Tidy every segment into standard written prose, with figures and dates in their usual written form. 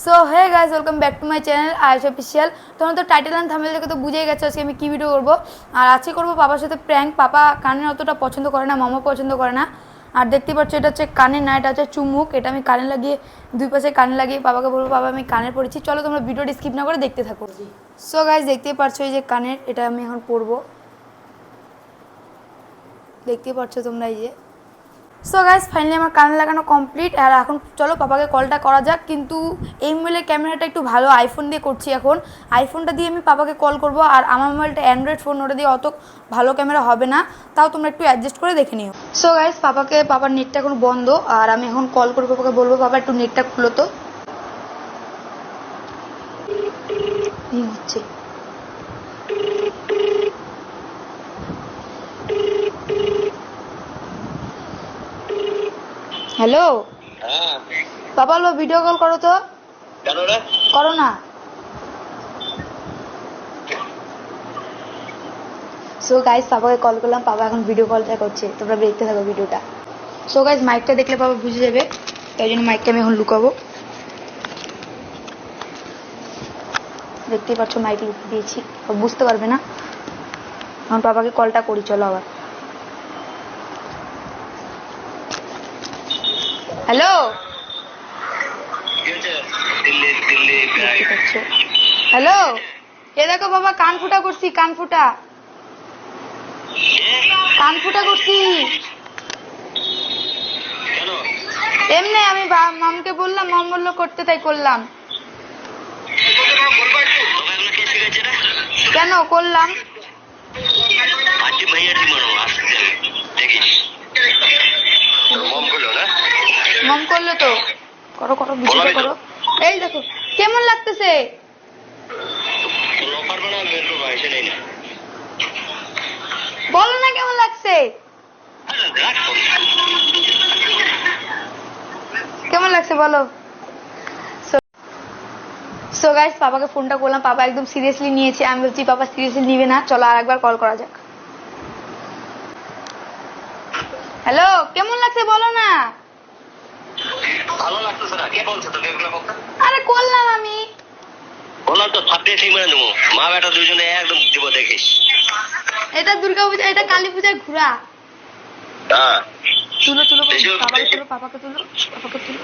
So hey guys, welcome back to my channel Ayush official. তোমরা তো title and thumbnail দেখে তো বুঝেই গেছো আজকে আমি কী ভিডিও করবো। আর আজকে করবো পাপার সাথে প্র্যাঙ্ক। পাপা কানের অতটা পছন্দ করে না, মামা পছন্দ করে না। আর দেখতে পাচ্ছ এটা হচ্ছে কানের না, এটা হচ্ছে চুমুক। এটা আমি কানে লাগিয়ে দুই পাশে কানে লাগিয়ে বাবাকে বলবো বাবা আমি কানের পড়েছি। চলো তোমরা ভিডিওটি স্কিপ না করে দেখতে থাকো। সো গাইস দেখতেই পাচ্ছ এই যে কানের, এটা আমি এখন পরবো। দেখতেই পাচ্ছ তোমরা এই যে। সো গাইস ফাইনালি আমার কানে লাগানো কমপ্লিট। আর এখন চলো পাপাকে কলটা করা যাক। কিন্তু এই মোবাইলের ক্যামেরাটা একটু ভালো, আইফোন দিয়ে করছি এখন। আইফোনটা দিয়ে আমি পাপাকে কল করব। আর আমার মোবাইলটা অ্যান্ড্রয়েড ফোন, ওটা দিয়ে অত ভালো ক্যামেরা হবে না, তাও তোমরা একটু অ্যাডজাস্ট করে দেখে নিও। সো গাইস পাপার নেটটা এখন বন্ধ। আর আমি এখন কল করবো পাপাকে, বলবো বাবা একটু নেটটা খুলো তো। হচ্ছে হ্যালো পাপা, লো ভিডিও কল করো তো। করো না। সো গাইস পাপাকে কল করলাম, পাপা এখন ভিডিও কলটা করছে, তোমরা দেখতে থাকো ভিডিওটা। সো গাইস মাইকটা দেখলে পাপা বুঝে যাবে, তাই জন্য মাইকটা আমি এখন লুকাবো। দেখতেই পাচ্ছ মাইক লুকিয়ে দিয়েছি, বুঝতে পারবে না। এখন পাপাকে কলটা করি, চলো আবার। হ্যালো, হ্যালো, এ দেখো বাবা কান ফুটা করছি, কান ফুটা করছি। এমনি আমি মামকে বললাম, মাম বললো করতে, তাই করলাম। কেন করলাম? মম করলো তো। করো করো, ভিডিওটা করো। এই দেখো কেমন লাগতেছে, বলো না কেমন লাগছে, কেমন লাগছে বলো। সো গাইস পাপাকে ফোনটা করলাম, পাপা একদম সিরিয়াসলি নিয়েছে। আমি বলছি পাপা সিরিয়াসলি নিবে না, চলো আর একবার কল করা যাক। হ্যালো, কেমন লাগছে বলো না। ভালো লাগতেছে না, কে বলছো তোকে এগুলো কথা? আরে করলাম আমি, বললাম তো থাপড়ে ঠিক মেরে দেবো। মা বেটা দুজনে একদম দিব দেখিস। এটা দুর্গা পূজা, এটা কালী পূজার ঘোরা। হ্যাঁ তুলো তুলো, পাপাকে তুলো, পাপাকে তুলো, পাপাকে তুলো।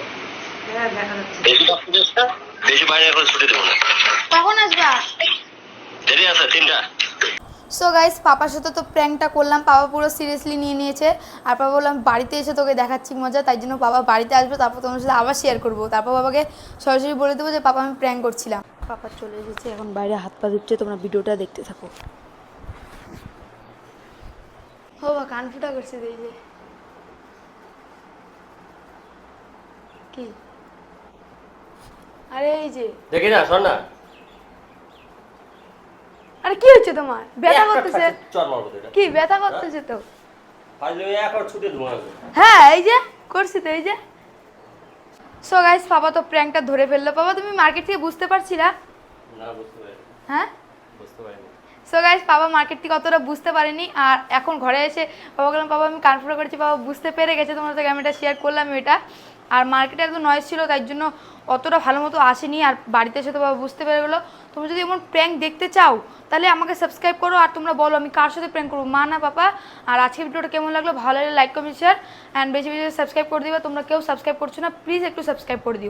বেশি বাইরে এখন ছুটি দেবো না। কখন আসবা? দেরি আছে 3টা। সো গাইস পাপার সাথে তো প্র্যাঙ্কটা করলাম, পাপা পুরো সিরিয়াসলি নিয়ে নিয়েছে। আর পাপা বললাম বাড়িতে এসে তোকে দেখাচ্ছি মজা, তাই জন্য বাবা বাড়িতে আসবে, তারপর তোমার সাথে আবার শেয়ার করবো। তারপর বাবাকে সরাসরি বলে দেবো যে পাপা আমি প্র্যাঙ্ক করছিলাম। পাপা চলে এসেছে, এখন বাইরে হাত পা ধুচ্ছে, তোমরা ভিডিওটা দেখতে থাকো। ও বা কান ফুটা করছে, এই যে কি, আরে এই যে দেখি না, শোন না। আরে কি হচ্ছে তোমার? ব্যথা করতেছে? কি ব্যথা করতেছে তো? হ্যাঁ এই যে করছি তো, এই যে। সো গাইস পাপা তো প্র্যাঙ্কটা ধরে ফেললো। পাপা তুমি মার্কেট থেকে বুঝতে পারছিলা? না, বুঝতে পারিনি। হ্যাঁ বুঝতে পারিনি। সো গাইস পাপা মার্কেট থেকে অতটা বুঝতে পারেনি। আর এখন ঘরে এসে পাপা বললাম পাপা আমি কানফুটা করেছি, পাপা বুঝতে পেরে গেছে, তোমার সাথে আমি এটা শেয়ার করলাম এটা। আর মার্কেটে এত নয়েজ ছিল, তাই জন্য অতটা ভালো মতো আসেনি। আর বাড়িতে এসে তো বাবা বুঝতে পেরে গেলো। তোমরা যদি এমন প্র্যাঙ্ক দেখতে চাও তাহলে আমাকে সাবস্ক্রাইব করো। আর তোমরা বলো আমি কার সাথে প্র্যাঙ্ক করবো, মা না পাপা। আর আজকে ভিডিওটা কেমন লাগলো, ভালো লাগলে লাইক কমেন্ট শেয়ার অ্যান্ড বেশি বেশি সাবস্ক্রাইব করে দিবে। তোমরা কেউ সাবস্ক্রাইব করছো না, প্লিজ একটু সাবস্ক্রাইব করে দিও।